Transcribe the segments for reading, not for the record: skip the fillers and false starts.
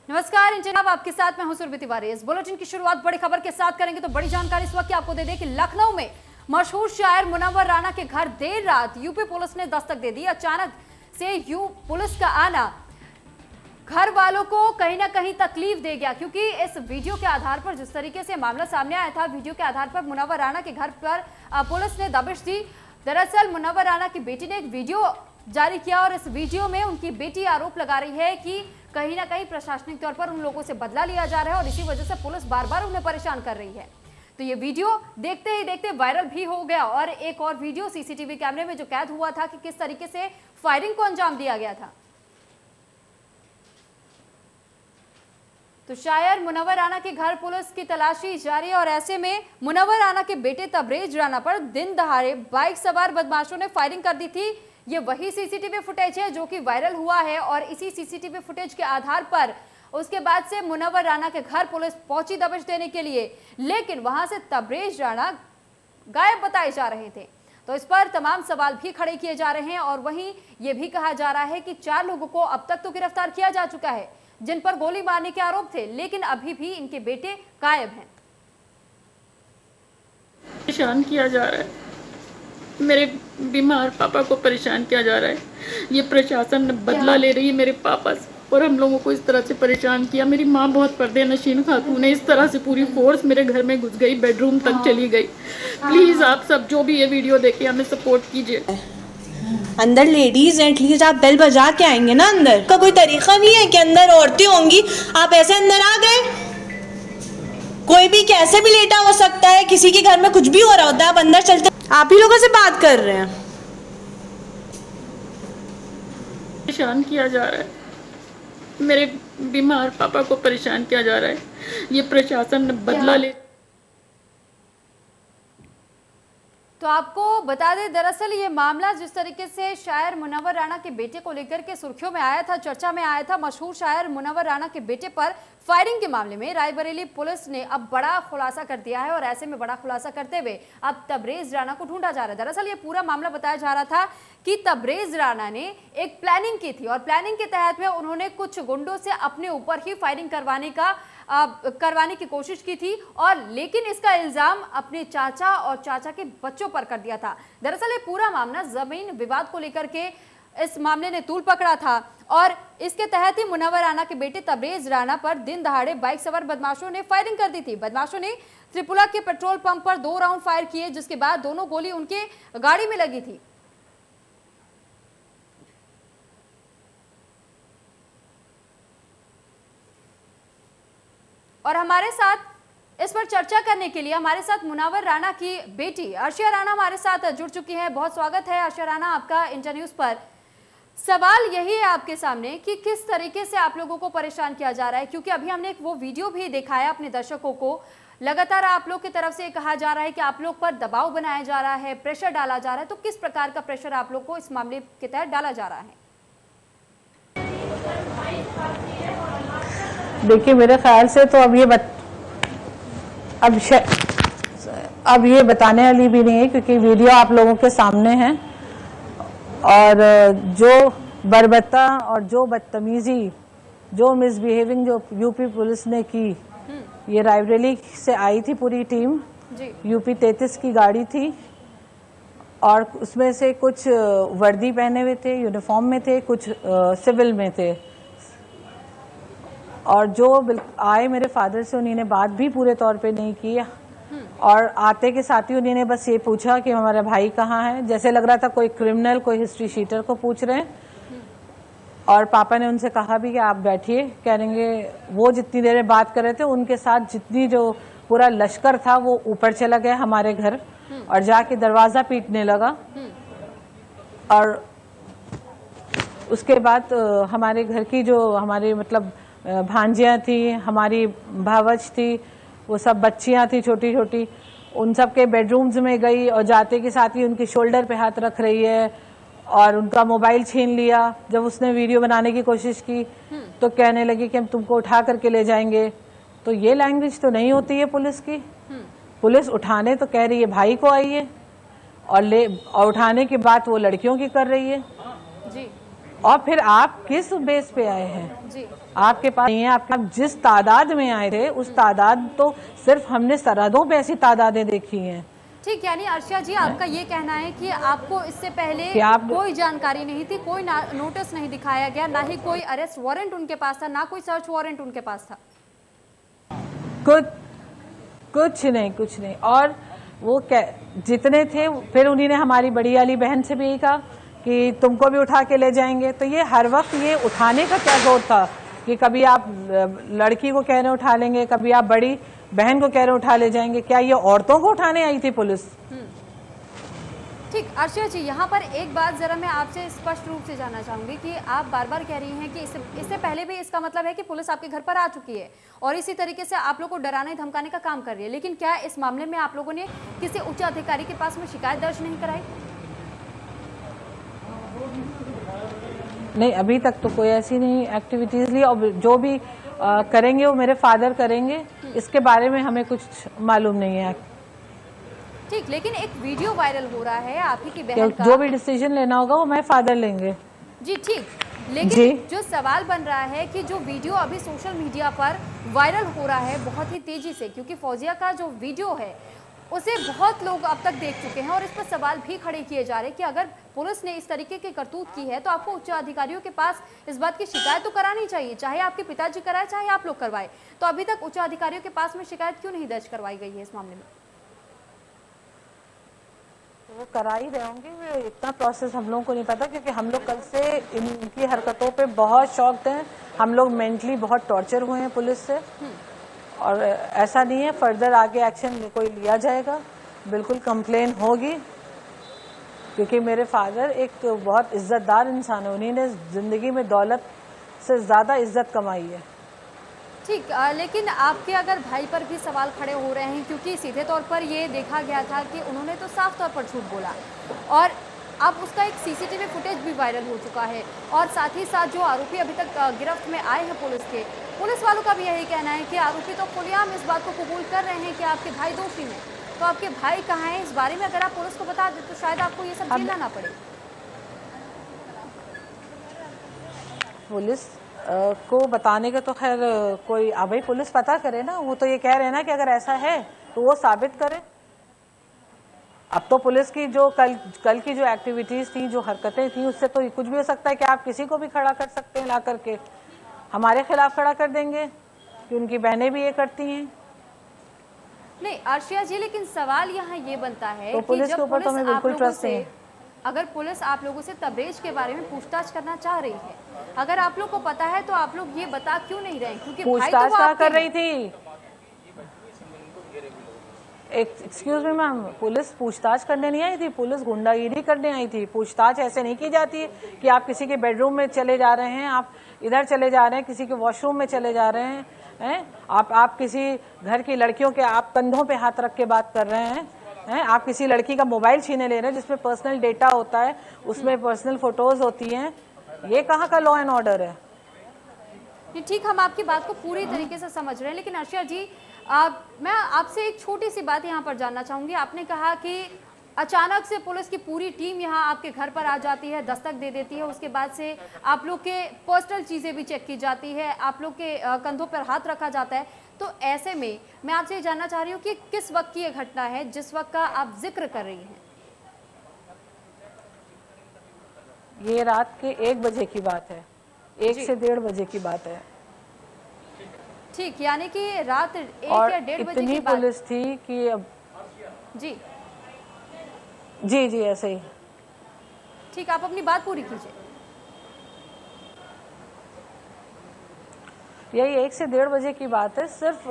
नमस्कार इंजनाब, आपके साथ मैं हूं सुरभि तिवारी। इस बुलेटिन की शुरुआत बड़ी खबर के साथ करेंगे। तो बड़ी जानकारी इस वक्त आपको दे दें कि लखनऊ में मशहूर शायर मुनव्वर राना के घर देर रात यूपी पुलिस ने दस्तक दे दी। अचानक से पुलिस का आना घर वालों को कहीं ना कहीं तकलीफ दे गया, क्योंकि इस वीडियो के आधार पर जिस तरीके से मामला सामने आया था, वीडियो के आधार पर मुनव्वर राना के घर पर पुलिस ने दबिश दी। दरअसल मुनव्वर राना की बेटी ने एक वीडियो जारी किया और इस वीडियो में उनकी बेटी आरोप लगा रही है कि कहीं ना कहीं प्रशासनिक तौर पर उन लोगों से बदला लिया जा रहा है और इसी वजह से पुलिस बार बार उन्हें परेशान कर रही है। तो ये वीडियो देखते ही देखते वायरल भी हो गया और एक और वीडियो सीसीटीवी कैमरे में जो कैद हुआ था कि किस तरीके से फायरिंग को अंजाम दिया गया था। तो शायर मुनव्वर राना के घर पुलिस की तलाशी जारी है और ऐसे में मुनव्वर राना के बेटे तबरेज राना पर दिन दहाड़े बाइक सवार बदमाशों ने फायरिंग कर दी थी। ये वही सीसीटीवी फुटेज है जो कि वायरल हुआ है और इसी सीसीटीवी फुटेज के आधार पर उसके बाद से मुनव्वर राना के घर पुलिस पहुंची दबिश देने के लिए, लेकिन वहां से तबरेज राना गायब बताए जा रहे थे। तो इस पर तमाम सवाल भी खड़े किए जा रहे हैं और वहीं ये भी कहा जा रहा है कि 4 लोगों को अब तक तो गिरफ्तार किया जा चुका है जिन पर गोली मारने के आरोप थे, लेकिन अभी भी इनके बेटे गायब हैं। परेशान किया जा रहा है, मेरे बीमार पापा को परेशान किया जा रहा है। ये प्रशासन बदला ले रही है मेरे पापा से और हम लोगों को इस तरह से परेशान किया। मेरी माँ बहुत पर्दे नशीन खातून है, इस तरह से पूरी फोर्स मेरे घर में घुस गई, बेडरूम तक चली गई। प्लीज आप सब जो भी ये वीडियो देखे हमें सपोर्ट कीजिए। अंदर लेडीज हैं, एटलीस्ट आप बेल बजा के आएंगे ना। अंदर का कोई तरीका नहीं है कि अंदर औरतें होंगी, आप ऐसे अंदर आ गए। कोई भी कैसे भी लेटा हो सकता है, किसी के घर में कुछ भी हो रहा होता है, आप अंदर चलते, आप ही लोगों से बात कर रहे हैं। परेशान किया जा रहा है, मेरे बीमार पापा को परेशान किया जा रहा है। ये प्रशासन बदला ले। तो आपको बता दें, दरअसल ये मामला जिस तरीके से शायर मुनव्वर राना के बेटे को लेकर के सुर्खियों में आया था, चर्चा में आया था, मशहूर शायर मुनव्वर राना के बेटे पर फायरिंग के मामले में रायबरेली पुलिस ने अब बड़ा खुलासा कर दिया है और ऐसे में बड़ा खुलासा करते हुए अब तबरेज राना को ढूंढा जा रहा है। दरअसल ये पूरा मामला बताया जा रहा था कि तबरेज राना ने एक प्लानिंग की थी और प्लानिंग के तहत में उन्होंने कुछ गुंडों से अपने ऊपर ही फायरिंग करवाने की कोशिश की थी और लेकिन इसका इल्जाम अपने चाचा और चाचा के बच्चों पर कर दिया था। दरअसल ये पूरा मामला जमीन विवाद को लेकर के इस मामले ने तूल पकड़ा था और इसके तहत ही मुनव्वर राना के बेटे तबरेज राना पर दिन दहाड़े बाइक सवार बदमाशों ने फायरिंग कर दी थी। बदमाशों ने त्रिपुरा के पेट्रोल पंप पर 2 राउंड फायर किए, जिसके बाद दोनों गोली उनके गाड़ी में लगी थी। और हमारे साथ इस पर चर्चा करने के लिए हमारे साथ मुनव्वर राना की बेटी अर्शिया राना हमारे साथ जुड़ चुकी है। बहुत स्वागत है अर्शिया राना आपका इंटरन्यूज पर। सवाल यही है आपके सामने कि किस तरीके से आप लोगों को परेशान किया जा रहा है, क्योंकि अभी हमने एक वो वीडियो भी दिखाया अपने दर्शकों को। लगातार आप लोग की तरफ से कहा जा रहा है कि आप लोग पर दबाव बनाया जा रहा है, प्रेशर डाला जा रहा है। तो किस प्रकार का प्रेशर आप लोग को इस मामले के तहत डाला जा रहा है? देखिए, मेरे ख्याल से तो अब ये बताने वाली भी नहीं है, क्योंकि वीडियो आप लोगों के सामने है और जो बर्बरता और जो बदतमीजी, जो मिसबिहेविंग जो यूपी पुलिस ने की, ये रायबरेली से आई थी पूरी टीम जी। यूपी 33 की गाड़ी थी और उसमें से कुछ वर्दी पहने हुए थे, यूनिफॉर्म में थे, कुछ सिविल में थे और जो आए मेरे फादर से उन्होंने बात भी पूरे तौर पे नहीं की और आते के साथ ही उन्होंने बस ये पूछा कि हमारा भाई कहाँ है। जैसे लग रहा था कोई क्रिमिनल, कोई हिस्ट्री शीटर को पूछ रहे हैं। और पापा ने उनसे कहा भी कि आप बैठिए, कहेंगे। वो जितनी देर में बात कर रहे थे, उनके साथ जितनी जो पूरा लश्कर था वो ऊपर चला गया हमारे घर और जाके दरवाज़ा पीटने लगा। और उसके बाद हमारे घर की जो हमारी मतलब भांजियाँ थी, हमारी भावच थी, वो सब बच्चियाँ थी छोटी छोटी, उन सब के बेडरूम्स में गई और जाते के साथ ही उनके शोल्डर पे हाथ रख रही है और उनका मोबाइल छीन लिया। जब उसने वीडियो बनाने की कोशिश की तो कहने लगी कि हम तुमको उठा करके ले जाएंगे। तो ये लैंग्वेज तो नहीं होती है पुलिस की। पुलिस उठाने तो कह रही है भाई को आइए और उठाने की बात वो लड़कियों की कर रही है जी। और फिर आप किस बेस पे आए हैं? जी आपके पास नहीं है। आप जिस तादाद में आए थे उस तादाद तो सिर्फ हमने सरहदों पे ऐसी तादादें देखी हैं। ठीक, यानी अर्शिया जी आपका ये कहना है कि आपको इससे पहले कोई जानकारी नहीं थी, कोई नोटिस नहीं दिखाया गया, ना ही कोई अरेस्ट वारंट उनके पास था, ना कोई सर्च वारंट उनके पास था? कुछ नहीं। और वो जितने थे फिर उन्होंने हमारी बड़ी वाली बहन से भी कहा कि तुमको भी उठा के ले जाएंगे। तो ये हर वक्त ये उठाने का क्या जोर था कि कभी आप लड़की को कह रहे उठा लेंगे, कभी आप बड़ी बहन को कह रहे उठा ले जाएंगे। क्या ये औरतों को उठाने आई थी पुलिस? ठीक, अर्शिया जी यहाँ पर एक बात जरा मैं आपसे स्पष्ट रूप से जानना चाहूंगी कि आप बार बार कह रही हैं कि इससे पहले भी इसका मतलब है कि पुलिस आपके घर पर आ चुकी है और इसी तरीके से आप लोग को डराने धमकाने का काम कर रही है, लेकिन क्या इस मामले में आप लोगों ने किसी उच्च अधिकारी के पास में शिकायत दर्ज नहीं कराई? नहीं, अभी तक तो कोई ऐसी नहीं एक्टिविटीज ली, और जो भी करेंगे वो मेरे फादर करेंगे, इसके बारे में हमें कुछ मालूम नहीं है। ठीक, लेकिन एक वीडियो वायरल हो रहा है आप ही की बहन का। जो भी डिसीजन लेना होगा वो मैं फादर लेंगे। जी ठीक, लेकिन जो सवाल बन रहा है कि जो वीडियो अभी सोशल मीडिया पर वायरल हो रहा है बहुत ही तेजी से, क्योंकि फौजिया का जो वीडियो है उसे बहुत लोग अब तक देख चुके हैं और इस पर सवाल भी खड़े किए जा रहे हैं कि अगर पुलिस ने इस तरीके की करतूत की है तो आपको उच्च अधिकारियों के पास इस बात की शिकायत तो करानी चाहिए, चाहे आपके पिताजी कराए चाहे आप लोग करवाए। तो अभी तक उच्च अधिकारियों के पास में शिकायत क्यों नहीं दर्ज करवाई गई है इस मामले में? वो करा ही रहे होंगे, इतना प्रोसेस हम लोगों को नहीं पता, क्योंकि हम लोग कल से इनकी हरकतों पे बहुत शॉक्ड हैं। हम लोग मेंटली बहुत टॉर्चर हुए हैं पुलिस से, और ऐसा नहीं है फर्दर आगे एक्शन कोई लिया जाएगा, बिल्कुल कंप्लेन होगी, क्योंकि मेरे फादर एक बहुत इज्जतदार इंसान है, उन्होंने जिंदगी में दौलत से ज़्यादा इज्जत कमाई है। ठीक, लेकिन आपके अगर भाई पर भी सवाल खड़े हो रहे हैं, क्योंकि सीधे तौर पर ये देखा गया था कि उन्होंने तो साफ तौर पर झूठ बोला और अब उसका एक सीसीटीवी फुटेज भी वायरल हो चुका है, और साथ ही साथ जो आरोपी अभी तक गिरफ्त में आए हैं पुलिस वालों का भी यही कहना है कि आरोपी तो खुलेआम इस बात को कबूल कर रहे हैं कि आपके भाई दोषी हैं। तो आपके भाई कहाँ हैं? इस बारे में अगर आप पुलिस को बता दें तो शायद आपको ये सब झेलना ना पड़े। पुलिस को बताने का तो खैर कोई, भाई पुलिस पता करे ना, वो तो ये कह रहे हैं ना कि अगर ऐसा है तो वो साबित करे। अब तो पुलिस की जो कल की जो एक्टिविटीज थी, जो हरकतें थी, उससे तो कुछ भी हो सकता है कि आप किसी को भी खड़ा कर सकते हैं ला करके, हमारे खिलाफ खड़ा कर देंगे कि उनकी बहनें भी ये करती हैं। नहीं अर्शिया जी, लेकिन सवाल यहाँ ये बनता है तो पुलिस के ऊपर तो हमें बिल्कुल ट्रस्ट नहीं है। अगर पुलिस आप लोगों से तबरेज के बारे में पूछताछ करना चाह रही है, अगर आप लोग को पता है तो आप लोग ये बता क्यों नहीं रहे? क्योंकि पूछताछ क्या कर रही थी? एक्सक्यूज मी मैम, पुलिस पूछताछ करने नहीं आई थी, पुलिस गुंडागिरी करने आई थी। पूछताछ ऐसे नहीं की जाती है कि आप किसी के बेडरूम में चले जा रहे हैं, आप इधर चले जा रहे हैं, किसी के वॉशरूम में चले जा रहे हैं, आप किसी घर की लड़कियों के आप कंधों पे हाथ रख के बात कर रहे हैं, आप किसी लड़की का मोबाइल छीने ले रहे हैं जिसमें पर्सनल डेटा होता है, उसमें पर्सनल फोटोज होती हैं। ये कहाँ का लॉ एंड ऑर्डर है? ठीक, हम आपकी बात को पूरी तरीके से समझ रहे हैं, लेकिन अर्शिया जी मैं आपसे एक छोटी सी बात यहाँ पर जानना चाहूँगी। आपने कहा कि अचानक से पुलिस की पूरी टीम यहाँ आपके घर पर आ जाती है, दस्तक दे देती है, उसके बाद से आप लोग के पर्सनल चीज़ें भी चेक की जाती है, आप लोग के कंधों पर हाथ रखा जाता है। तो ऐसे में मैं आपसे ये जानना चाह रही हूँ कि किस वक्त की ये घटना है जिस वक्त का आप जिक्र कर रही हैं? ये रात के 1 बजे की बात है, 1 से 1:30 बजे की बात है। ठीक, यानी कि रात 1 या 1:30 बजे इतनी की बात। पुलिस थी कि अब जी जी ऐसे ही। ठीक, आप अपनी बात पूरी कीजिए। यही 1 से 1:30 बजे की बात है। सिर्फ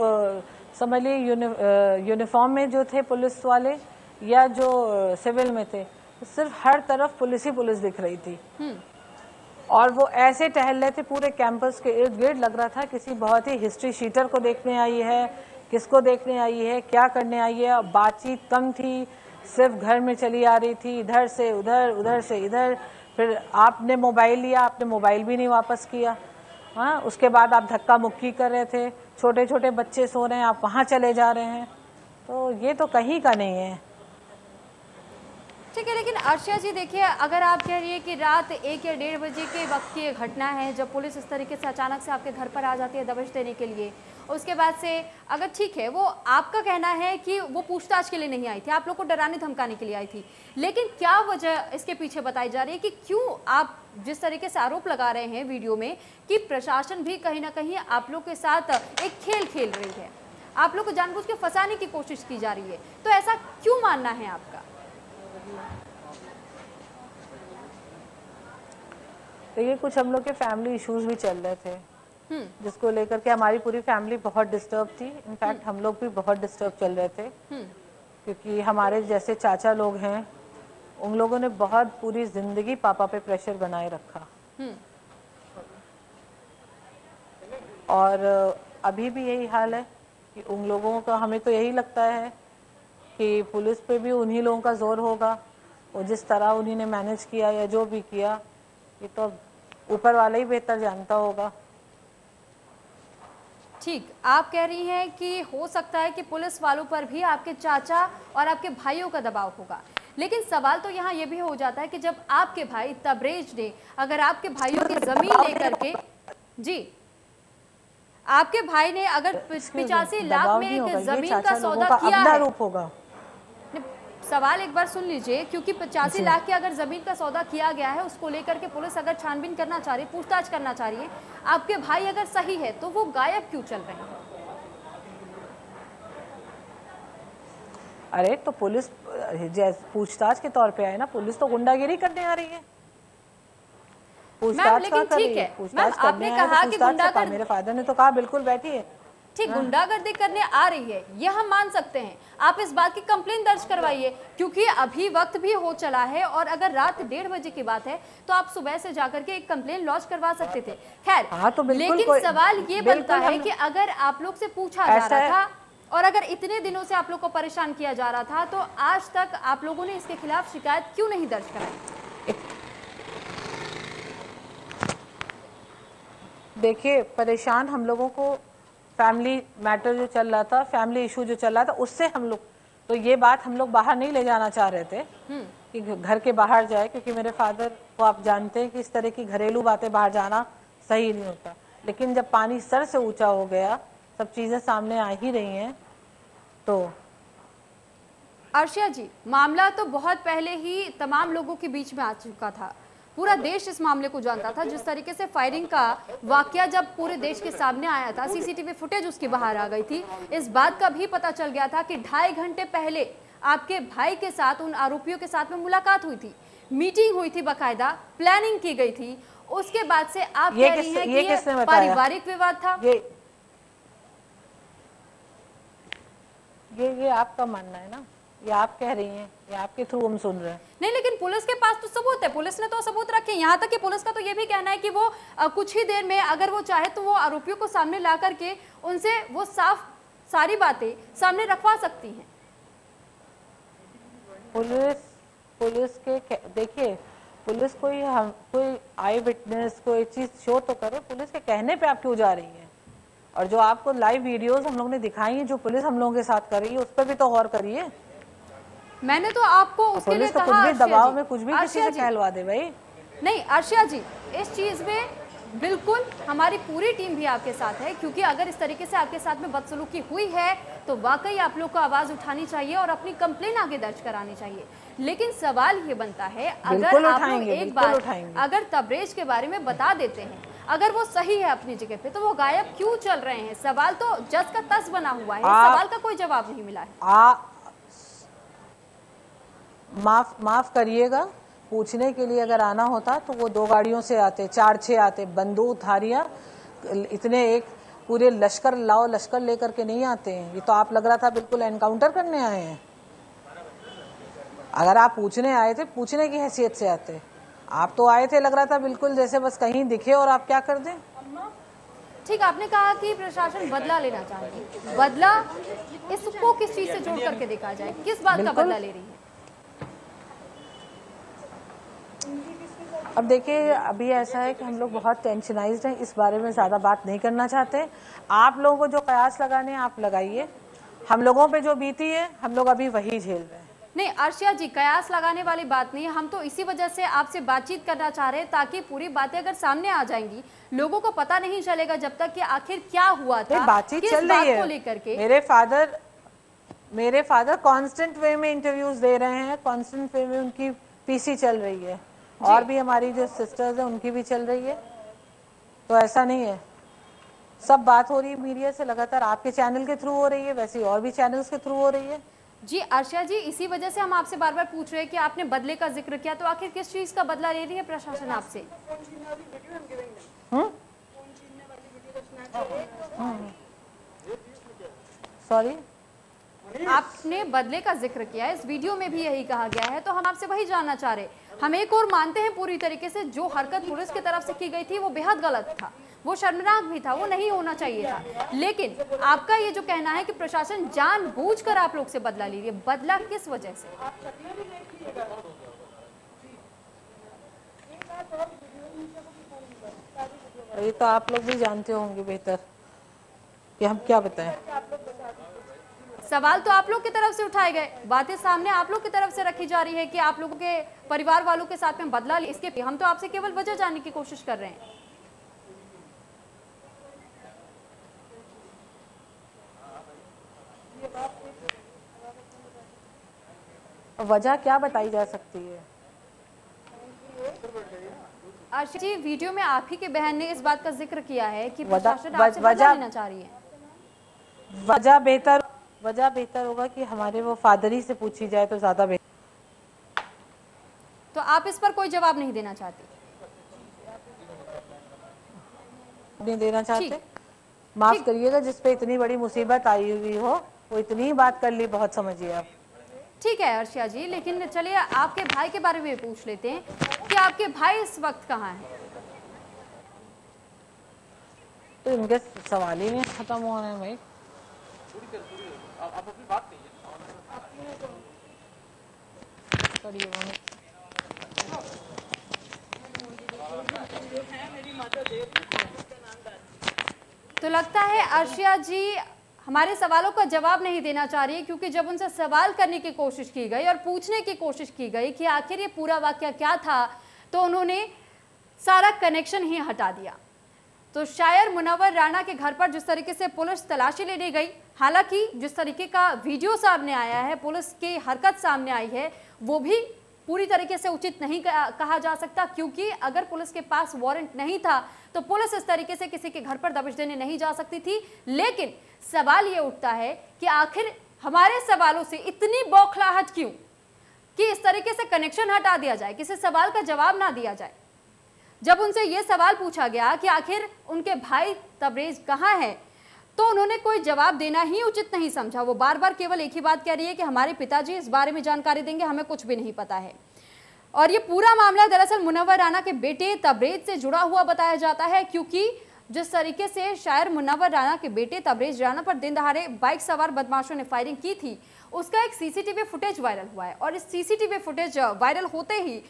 समझ लीजिए यूनिफॉर्म में जो थे पुलिस वाले या जो सिविल में थे, सिर्फ हर तरफ पुलिस ही पुलिस दिख रही थी, और वो ऐसे टहल रहे थे पूरे कैंपस के इर्द गिर्द। लग रहा था किसी बहुत ही हिस्ट्री शीटर को देखने आई है, किसको देखने आई है, क्या करने आई है। बातचीत कम थी, सिर्फ घर में चली आ रही थी, इधर से उधर, उधर से इधर। फिर आपने मोबाइल लिया, आपने मोबाइल भी नहीं वापस किया। हाँ, उसके बाद आप धक्का मुक्की कर रहे थे, छोटे छोटे बच्चे सो रहे हैं, आप वहाँ चले जा रहे हैं। तो ये तो कहीं का नहीं है। ठीक है, लेकिन अर्शिया जी देखिए, अगर आप कह रही है कि रात 1 या 1:30 बजे के वक्त की ये घटना है जब पुलिस इस तरीके से अचानक से आपके घर पर आ जाती है दबिश देने के लिए, उसके बाद से अगर ठीक है, वो आपका कहना है कि वो पूछताछ के लिए नहीं आई थी, आप लोग को डराने धमकाने के लिए आई थी, लेकिन क्या वजह इसके पीछे बताई जा रही है कि क्यों आप जिस तरीके से आरोप लगा रहे हैं वीडियो में कि प्रशासन भी कहीं ना कहीं आप लोग के साथ एक खेल खेल रही है, आप लोग को जानबूझ के फंसाने की कोशिश की जा रही है, तो ऐसा क्यों मानना है आपका? देखिए, कुछ हम लोग के फैमिली इश्यूज भी चल रहे थे जिसको लेकर के हमारी पूरी फैमिली बहुत डिस्टर्ब थी। इनफैक्ट हम लोग भी बहुत डिस्टर्ब चल रहे थे क्योंकि हमारे जैसे चाचा लोग हैं, उन लोगों ने बहुत पूरी जिंदगी पापा पे प्रेशर बनाए रखा और अभी भी यही हाल है कि उन लोगों का, हमें तो यही लगता है कि पुलिस पे भी उन्हीं लोगों का जोर होगा और जिस तरह उन्हीं ने मैनेज किया या जो भी किया, ये तो ऊपर वाला ही बेहतर जानता होगा। ठीक, आप कह रही हैं कि हो सकता है कि पुलिस वालों पर भी आपके चाचा और आपके भाइयों का दबाव होगा, लेकिन सवाल तो यहाँ ये भी हो जाता है कि जब आपके भाई तबरेज ने अगर आपके भाइयों की जमीन लेकर के, जी आपके भाई ने अगर 85 लाख में एक जमीन का सौदा किया है, होगा। सवाल एक बार सुन लीजिए, क्योंकि 85 लाख की अगर जमीन का सौदा किया गया है, उसको लेकर के पुलिस अगर छानबीन करना चाह रही है, पूछताछ करना चाह रही है, आपके भाई अगर सही है तो वो गायब क्यों चल रहे हैं? अरे तो पुलिस पूछताछ के तौर पे आए ना, पुलिस तो गुंडागिरी करने आ रही है। मैम लेकिन ठीक है मैम, आपने कहा कि गुंडागर्दी, मेरे फादर ने तो कहा बिल्कुल बैठिए, ठीक गुंडागर्दी करने आ रही है, ये हम मान सकते हैं। आप इस बात की कंप्लेन दर्ज करवाइए, क्योंकि अभी वक्त भी हो चला है और अगर रात 1:30 बजे की बात है तो आप सुबह से जाकर के एक कंप्लेन लॉन्च करवा सकते थे। खैर, तो लेकिन सवाल ये बनता है कि अगर आप लोग से पूछा जा रहा था और अगर इतने दिनों से आप लोग को परेशान किया जा रहा था, तो आज तक आप लोगों ने इसके खिलाफ शिकायत क्यों नहीं दर्ज कराई? देखिए, परेशान हम लोगों को फैमिली मैटर जो चल रहा था, फैमिली इशू जो चल रहा था, उससे हम लोग, तो ये बात हम लोग बाहर नहीं ले जाना चाह रहे थे कि घर के बाहर जाए, क्योंकि मेरे फादर को आप जानते हैं कि इस तरह की घरेलू बातें बाहर जाना सही नहीं होता। लेकिन जब पानी सर से ऊंचा हो गया, सब चीज़ें सामने आ ही रही हैं, तो अर्शिया जी, मामला तो बहुत पहले ही तमाम लोगों के बीच में आ चुका था, पूरा देश इस मामले को जानता था। जिस तरीके से फायरिंग का वाकया जब पूरे देश के सामने आया था, सीसीटीवी फुटेज उसकी बाहर आ गई थी, इस बात का भी पता चल गया था कि 2.5 घंटे पहले आपके भाई के साथ उन आरोपियों के साथ में मुलाकात हुई थी, मीटिंग हुई थी, बाकायदा प्लानिंग की गई थी। उसके बाद से आप कह रही हैं कि ये पारिवारिक विवाद था। ये आपका मानना है ना, ये आप कह रही हैं, ये आपके थ्रू हम सुन रहे हैं। नहीं, लेकिन पुलिस के पास तो सबूत है, पुलिस ने तो सबूत रखे। यहाँ तक कि पुलिस का तो ये भी कहना है कि वो कुछ ही देर में अगर वो चाहे तो वो आरोपियों को सामने ला करके उनसे वो साफ सारी बातें सामने रखवा सकती हैं। पुलिस के देखिए, पुलिस कोई आई विटनेस कोई चीज शो तो करे, पुलिस के कहने पे आप क्यों जा रही हैं? और जो आपको लाइव वीडियोस हम लोग ने दिखाई है जो पुलिस हम लोगों के साथ कर रही है, उस पर भी तो गौर करिए। मैंने तो आपको उसके लिए कहा, कुछ भी दबाव में कुछ भी किसी से कहलवा दे भाई। नहीं अर्शिया जी, इस चीज में बिल्कुल हमारी पूरी टीम भी आपके साथ है, क्योंकि अगर इस तरीके से आपके साथ में बदसलूकी हुई है तो वाकई आप लोग को आवाज उठानी चाहिए और अपनी कंप्लेन आगे दर्ज करानी चाहिए। लेकिन सवाल ये बनता है, अगर आप लोग एक बार अगर तबरेज के बारे में बता देते हैं, अगर वो सही है अपनी जगह पे, तो वो गायब क्यों चल रहे हैं? सवाल तो जज का तस बना हुआ है, सवाल का कोई जवाब नहीं मिला है। माफ करिएगा, पूछने के लिए अगर आना होता तो वो 2 गाड़ियों से आते, 4-6 आते, बंदूकधारियां इतने एक पूरे लश्कर लश्कर लेकर के नहीं आते हैं। ये तो आप लग रहा था बिल्कुल एनकाउंटर करने आए हैं। अगर आप पूछने आए थे, पूछने की हैसियत से आते, आप तो आए थे लग रहा था बिल्कुल जैसे बस कहीं दिखे और आप क्या कर दें। ठीक, आपने कहा कि प्रशासन बदला लेना चाहिए, बदला इसको किस चीज से जोड़ करके देखा जाए, किस बात का बदला ले रही है? अब देखिए, अभी ऐसा है कि हम लोग बहुत टेंशनाइज्ड हैं, इस बारे में ज़्यादा बात नहीं करना चाहते। आप लोगों को जो कयास लगाने हैं आप लगाइए, हम लोगों पे जो बीती है हम लोग अभी वही झेल रहे हैं। नहीं अर्शिया जी, कयास लगाने वाली बात नहीं, हम तो इसी वजह से आपसे बातचीत करना चाह रहे हैं ताकि पूरी बातें अगर सामने आ जाएंगी लोगों को पता नहीं चलेगा जब तक कि आखिर क्या हुआ था, बातचीत किस चल बात रही है को लेकर के। मेरे फादर कांस्टेंट वे में इंटरव्यूज दे रहे हैं, कांस्टेंट वे में उनकी पीसी चल रही है, और भी हमारी जो सिस्टर्स हैं उनकी भी चल रही है। तो ऐसा नहीं है, सब बात हो रही है मीडिया से लगातार, आपके चैनल के थ्रू हो रही है, वैसे और भी चैनल्स के थ्रू हो रही है। जी अर्शिया जी, इसी वजह से हम आपसे बार बार पूछ रहे हैं कि आपने बदले का जिक्र किया, तो आखिर किस चीज का बदला ले रही है प्रशासन आपसे? सॉरी, आपने बदले का जिक्र किया है, इस वीडियो में भी यही कहा गया है, तो हम आपसे वही जानना चाह रहे हैं। हम एक और मानते हैं पूरी तरीके से जो हरकत पुलिस की तरफ से की गई थी वो बेहद गलत था, वो शर्मनाक भी था, वो नहीं होना चाहिए था। लेकिन आपका ये जो कहना है कि प्रशासन जानबूझकर आप लोग से बदला ले रही है, बदला किस वजह से? ये तो आप लोग भी जानते होंगे बेहतर कि हम क्या बताएं। सवाल तो आप लोग की तरफ से उठाए गए, बातें सामने आप लोग की तरफ से रखी जा रही है कि आप लोगों के परिवार वालों के साथ में बदला ले, इसके हम तो आपसे केवल वजह जानने की कोशिश कर रहे हैं। वजह क्या बताई जा सकती है? आशिष जी, वीडियो में आप ही की बहन ने इस बात का जिक्र किया है कि वजह- प्रशासन आपसे बदला वजह- लेना चाह रही है। वजह बेहतर होगा कि हमारे वो फादर ही से पूछी जाए तो ज्यादा बेहतर। तो आप इस पर कोई जवाब नहीं देना चाहते? नहीं देना चाहते? ठीक। माफ करिएगा, जिस पे इतनी बड़ी मुसीबत आई हुई हो वो इतनी बात कर ली, बहुत समझिए आप। ठीक है अर्शिया जी, लेकिन चलिए आपके भाई के बारे में पूछ लेते हैं कि आपके भाई इस वक्त कहाँ हैं? तो इनके सवाल ही नहीं खत्म हो रहे हैं भाई। आप अपनी बात कहिए। तो लगता है अर्शिया जी हमारे सवालों का जवाब नहीं देना चाह रही है, क्योंकि जब उनसे सवाल करने की कोशिश की गई और पूछने की कोशिश की गई कि आखिर ये पूरा वाकया क्या था, तो उन्होंने सारा कनेक्शन ही हटा दिया। तो शायर मुनव्वर राणा के घर पर जिस तरीके से पुलिस तलाशी लेने गई, हालांकि जिस तरीके का वीडियो सामने आया है, पुलिस की हरकत सामने आई है, वो भी पूरी तरीके से उचित नहीं कहा जा सकता, क्योंकि अगर पुलिस के पास वारंट नहीं था तो पुलिस इस तरीके से किसी के घर पर दबिश देने नहीं जा सकती थी। लेकिन सवाल ये उठता है कि आखिर हमारे सवालों से इतनी बौखलाहट क्यों कि इस तरीके से कनेक्शन हटा दिया जाए, किसी सवाल का जवाब ना दिया जाए। जब उनसे यह सवाल पूछा गया कि आखिर उनके भाई तबरेज कहाँ है, तो उन्होंने कोई जवाब देना ही उचित नहीं समझा। वो बार बार केवल एक ही बात कह रही है कि हमारे पिताजी इस बारे में जानकारी देंगे, हमें कुछ भी नहीं पता है। और ये पूरा मामला दरअसल मुनव्वर राणा के बेटे तबरेज से जुड़ा हुआ बताया जाता है, क्योंकि जिस तरीके से शायर मुनव्वर राणा के बेटे तबरेज राणा पर दिन दहाड़े बाइक सवार बदमाशों ने फायरिंग की थी, उसका एक सीसीटीवी फुटेज वायरल हुआ है। और इस सीसीटीवी फुटेज वायरल होते ही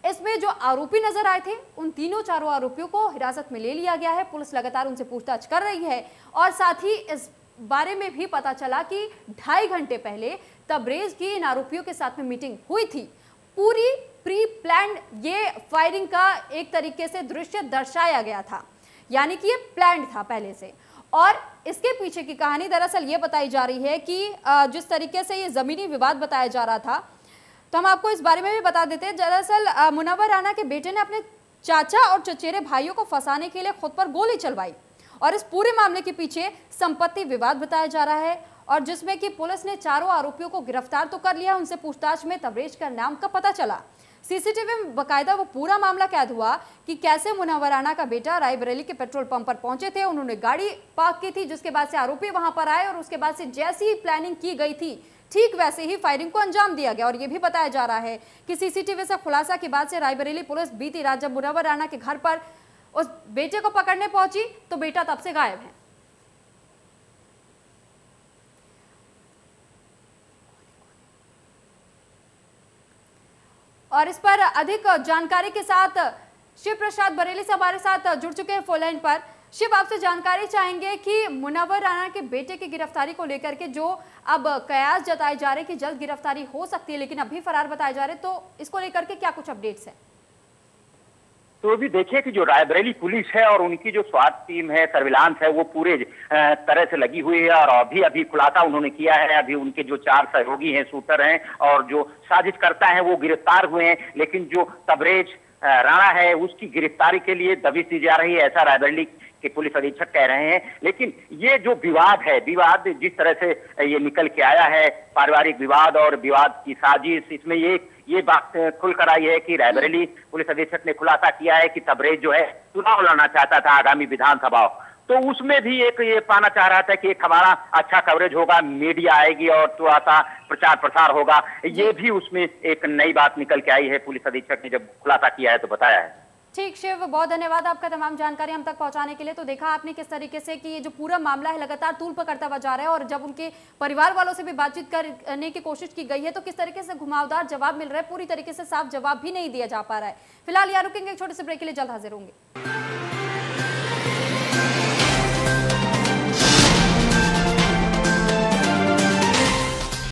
इसमें जो आरोपी नजर आए थे, उन चारों आरोपियों को हिरासत में ले लिया गया है। पुलिस लगातार उनसे पूछताछ कर रही है और साथ ही इस बारे में भी पता चला कि 2.5 घंटे पहले तबरेज की इन आरोपियों के साथ में मीटिंग हुई थी। पूरी प्री प्लान्ड ये फायरिंग का एक तरीके से दृश्य दर्शाया गया था, यानी कि ये प्लान्ड था पहले से। और इसके पीछे की कहानी दरअसल ये बताई जा रही है कि जिस तरीके से ये जमीनी विवाद बताया जा रहा था, तो हम आपको इस बारे में भी बता देते हैं। दरअसल मुनव्वर राणा के बेटे ने अपने चाचा और चचेरे भाइयों को फंसाने के लिए खुद पर गोली चलवाई, और इस पूरे मामले के पीछे संपत्ति विवाद बताया जा रहा है, और जिसमें कि पुलिस ने चारों आरोपियों को गिरफ्तार तो कर लिया। उनसे पूछताछ में तबरेज का नाम का पता चला। सीसीटीवी में बकायदा वो पूरा मामला कैद हुआ कि कैसे मुनव्वर राणा का बेटा रायबरेली के पेट्रोल पंप पर पहुंचे थे, उन्होंने गाड़ी पार्क की थी, जिसके बाद से आरोपी वहां पर आए और उसके बाद से जैसी ही प्लानिंग की गई थी ठीक वैसे ही फायरिंग को अंजाम दिया गया। और ये भी बताया जा रहा है कि सीसीटीवी से खुलासा के बाद से रायबरेली पुलिस बीती रात जब मुनव्वर राणा के घर पर उस बेटे को पकड़ने पहुंची तो बेटा तब से गायब है। और इस पर अधिक जानकारी के साथ शिव प्रसाद बरेली से हमारे साथ जुड़ चुके हैं फोन लाइन पर। शिव, आपसे जानकारी चाहेंगे कि मुनव्वर राणा के बेटे की गिरफ्तारी को लेकर के जो अब कयास जताए जा रहे कि जल्द गिरफ्तारी हो सकती है, लेकिन अभी फरार बताए जा रहे, तो इसको लेकर के क्या कुछ अपडेट्स है? तो अभी देखिए कि जो रायबरेली पुलिस है और उनकी जो स्वाट टीम है, सर्विलांस है, वो पूरे तरह से लगी हुई है और अभी अभी खुलासा उन्होंने किया है। अभी उनके जो 4 सहयोगी हैं, शूटर हैं और जो साजिशकर्ता हैं वो गिरफ्तार हुए हैं, लेकिन जो तबरेज राणा है उसकी गिरफ्तारी के लिए दबिश दी जा रही है, ऐसा रायबरेली के पुलिस अधीक्षक कह रहे हैं। लेकिन ये जो विवाद है, विवाद जिस तरह से ये निकल के आया है, पारिवारिक विवाद और विवाद की साजिश, इसमें ये बात खुलकर आई है कि रायबरेली पुलिस अधीक्षक ने खुलासा किया है कि तबरेज जो है चुनाव लड़ना चाहता था आगामी विधानसभा, तो उसमें भी एक ये पाना चाह रहा था कि एक हमारा अच्छा कवरेज होगा, मीडिया आएगी और थोड़ा सा प्रचार प्रसार होगा। ये भी उसमें एक नई बात निकल के आई है, पुलिस अधीक्षक ने जब खुलासा किया है तो बताया है। ठीक शिव, बहुत धन्यवाद आपका तमाम जानकारी हम तक पहुंचाने के लिए। तो देखा आपने किस तरीके से कि ये जो पूरा मामला है लगातार तूल पकड़ता हुआ जा रहा है और जब उनके परिवार वालों से भी बातचीत करने की कोशिश की गई है तो किस तरीके से घुमावदार जवाब मिल रहा है, पूरी तरीके से साफ जवाब भी नहीं दिया जा पा रहा है। फिलहाल यहाँ रुकेंगे, एक छोटे से ब्रेक के लिए, जल्द हाजिर होंगे।